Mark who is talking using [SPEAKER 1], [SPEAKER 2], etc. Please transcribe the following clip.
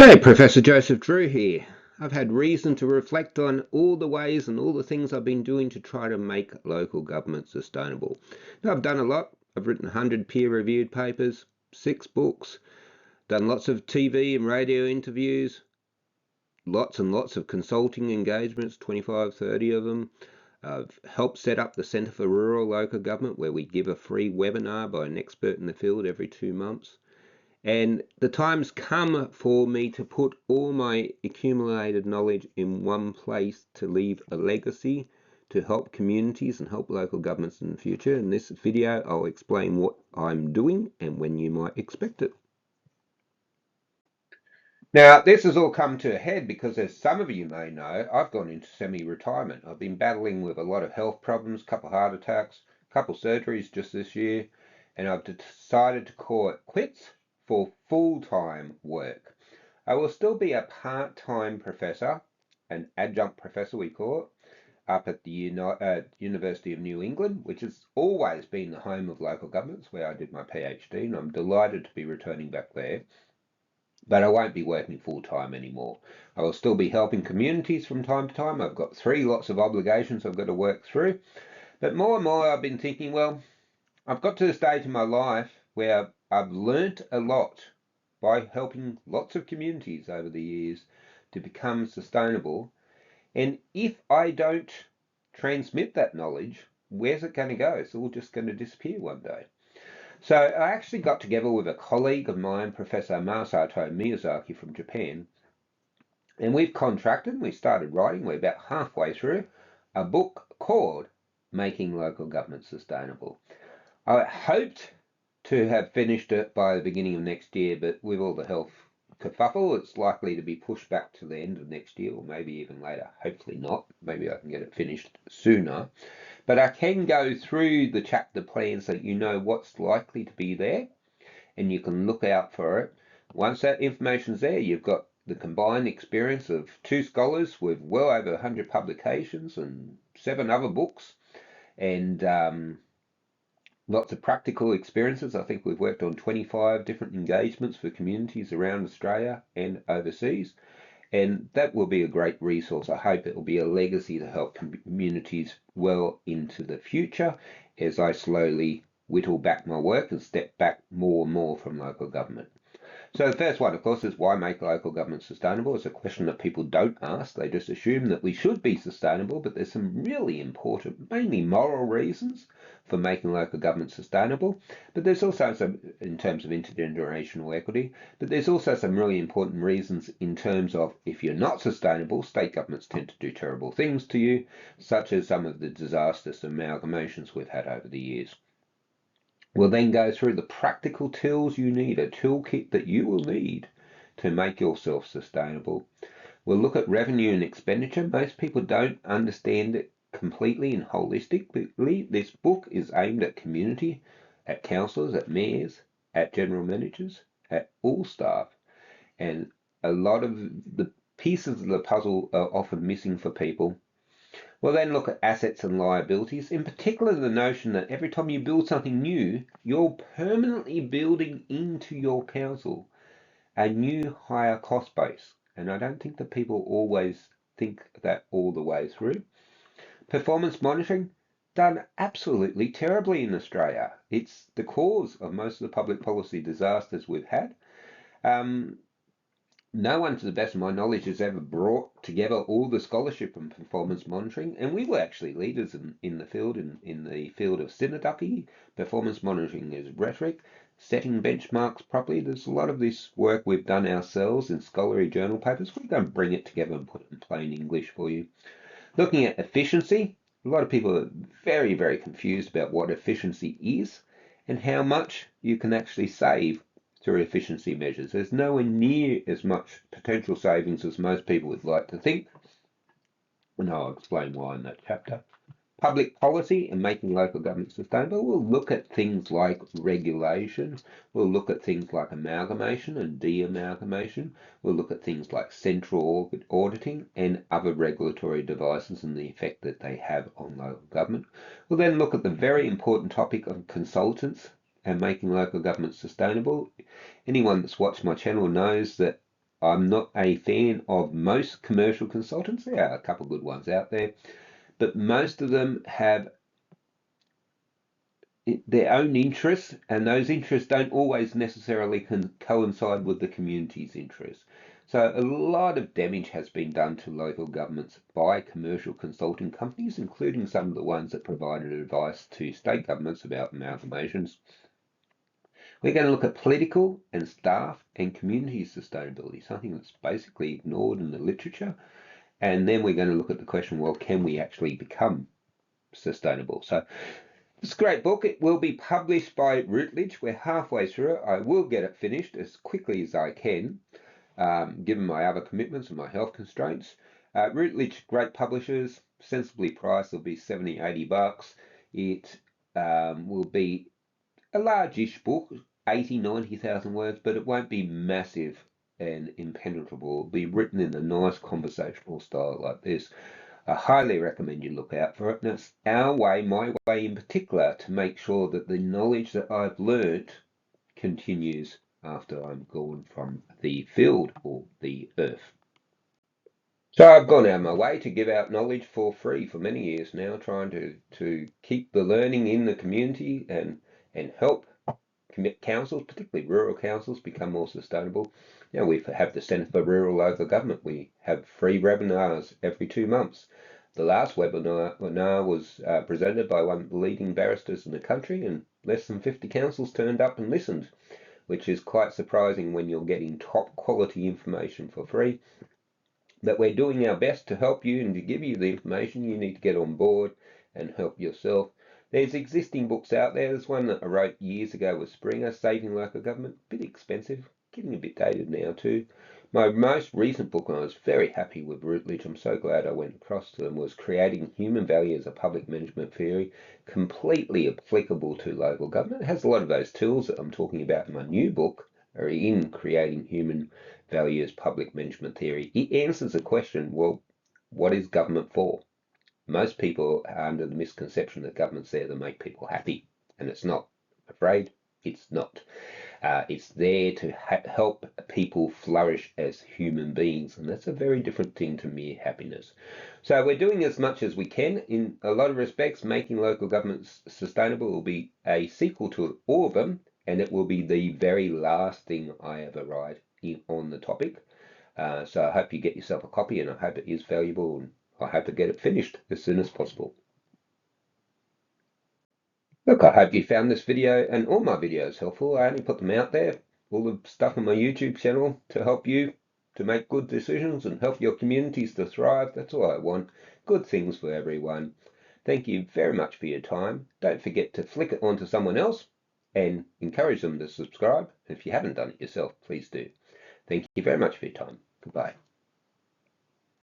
[SPEAKER 1] G'day, Professor Joseph Drew here. I've had reason to reflect on all the ways and all the things I've been doing to try to make local government sustainable. Now, I've done a lot. I've written 100 peer-reviewed papers, 6 books, done lots of TV and radio interviews, lots and lots of consulting engagements, 25, 30 of them. I've helped set up the Centre for Rural Local Government, where we give a free webinar by an expert in the field every 2 months. And the time's come for me to put all my accumulated knowledge in one place to leave a legacy to help communities and help local governments in the future. In this video, I'll explain what I'm doing and when you might expect it. Now, this has all come to a head because, as some of you may know, I've gone into semi-retirement. I've been battling with a lot of health problems, a couple of heart attacks, a couple of surgeries just this year, and I've decided to call it quits for full-time work. I will still be a part-time professor, an adjunct professor we call it, up at the University of New England, which has always been the home of local governments, where I did my PhD, and I'm delighted to be returning back there. But I won't be working full-time anymore. I will still be helping communities from time to time. I've got 3 lots of obligations I've got to work through. But more and more I've been thinking, well, I've got to the stage in my life where I've learnt a lot by helping lots of communities over the years to become sustainable. And if I don't transmit that knowledge, where's it going to go? It's all just going to disappear one day. So I actually got together with a colleague of mine, Professor Masato Miyazaki from Japan, and we've contracted and we started writing, we're about halfway through, a book called Making Local Government Sustainable. I hoped to have finished it by the beginning of next year, but with all the health kerfuffle, it's likely to be pushed back to the end of next year, or maybe even later. Hopefully not. Maybe I can get it finished sooner. But I can go through the chapter plans so that you know what's likely to be there, and you can look out for it. Once that information's there, you've got the combined experience of 2 scholars with well over 100 publications and 7 other books, and lots of practical experiences. I think we've worked on 25 different engagements for communities around Australia and overseas, and that will be a great resource. I hope it will be a legacy to help communities well into the future as I slowly whittle back my work and step back more and more from local government. So the first one, of course, is why make local government sustainable? It's a question that people don't ask. They just assume that we should be sustainable, but there's some really important, mainly moral reasons for making local government sustainable. But there's also some, in terms of intergenerational equity, but there's also some really important reasons in terms of if you're not sustainable, state governments tend to do terrible things to you, such as some of the disastrous amalgamations we've had over the years. We'll then go through the practical tools you need, a toolkit that you will need to make yourself sustainable. We'll look at revenue and expenditure. Most people don't understand it completely and holistically. This book is aimed at community, at councillors, at mayors, at general managers, at all staff. And a lot of the pieces of the puzzle are often missing for people. We'll then look at assets and liabilities, in particular the notion that every time you build something new, you're permanently building into your council a new higher cost base. And I don't think that people always think that all the way through. Performance monitoring, done absolutely terribly in Australia. It's the cause of most of the public policy disasters we've had. No one, to the best of my knowledge, has ever brought together all the scholarship and performance monitoring, and we were actually leaders in the field, in the field of Sinoducky. Performance monitoring is rhetoric, setting benchmarks properly. There's a lot of this work we've done ourselves in scholarly journal papers. We're going to bring it together and put it in plain English for you. Looking at efficiency, a lot of people are very, very confused about what efficiency is and how much you can actually save through efficiency measures. There's nowhere near as much potential savings as most people would like to think, and I'll explain why in that chapter. Public policy and making local government sustainable. We'll look at things like regulation. We'll look at things like amalgamation and de-amalgamation. We'll look at things like central auditing and other regulatory devices and the effect that they have on local government. We'll then look at the very important topic of consultants and making local government sustainable. Anyone that's watched my channel knows that I'm not a fan of most commercial consultants. There are a couple of good ones out there, but most of them have their own interests, and those interests don't always necessarily coincide with the community's interests. So a lot of damage has been done to local governments by commercial consulting companies, including some of the ones that provided advice to state governments about amalgamations. We're going to look at political and staff and community sustainability, something that's basically ignored in the literature. And then we're going to look at the question, well, can we actually become sustainable? So it's a great book. It will be published by Routledge. We're halfway through it. I will get it finished as quickly as I can, given my other commitments and my health constraints. Routledge, great publishers, sensibly priced. It'll be $70, $80. It will be a large-ish book, 80, 90,000 words, but it won't be massive and impenetrable. It'll be written in a nice conversational style like this. I highly recommend you look out for it. And it's our way, my way in particular, to make sure that the knowledge that I've learnt continues after I'm gone from the field or the earth. So I've gone out of my way to give out knowledge for free for many years now, trying to keep the learning in the community and help councils, particularly rural councils, become more sustainable. Now we have the Centre for Rural Local Government. We have free webinars every 2 months. The last webinar was presented by one of the leading barristers in the country, and less than 50 councils turned up and listened, which is quite surprising when you're getting top quality information for free. But we're doing our best to help you and to give you the information. You need to get on board and help yourself. There's existing books out there. There's one that I wrote years ago with Springer, Saving Local Government. A bit expensive, getting a bit dated now too. My most recent book, and I was very happy with Routledge, I'm so glad I went across to them, was Creating Human Value as a Public Management Theory, completely applicable to local government. It has a lot of those tools that I'm talking about in my new book are in Creating Human Value as Public Management Theory. It answers the question, well, what is government for? Most people are under the misconception that government's there to make people happy, and it's not. I'm afraid it's not. It's there to help people flourish as human beings, and that's a very different thing to mere happiness. So we're doing as much as we can. In a lot of respects, Making Local Governments Sustainable will be a sequel to all of them, and it will be the very last thing I ever write on the topic. So I hope you get yourself a copy, and I hope it is valuable, and I hope to get it finished as soon as possible. Look, I hope you found this video and all my videos helpful. I only put them out there, all the stuff on my YouTube channel, to help you to make good decisions and help your communities to thrive. That's all I want. Good things for everyone. Thank you very much for your time. Don't forget to flick it on to someone else and encourage them to subscribe. If you haven't done it yourself, please do. Thank you very much for your time. Goodbye.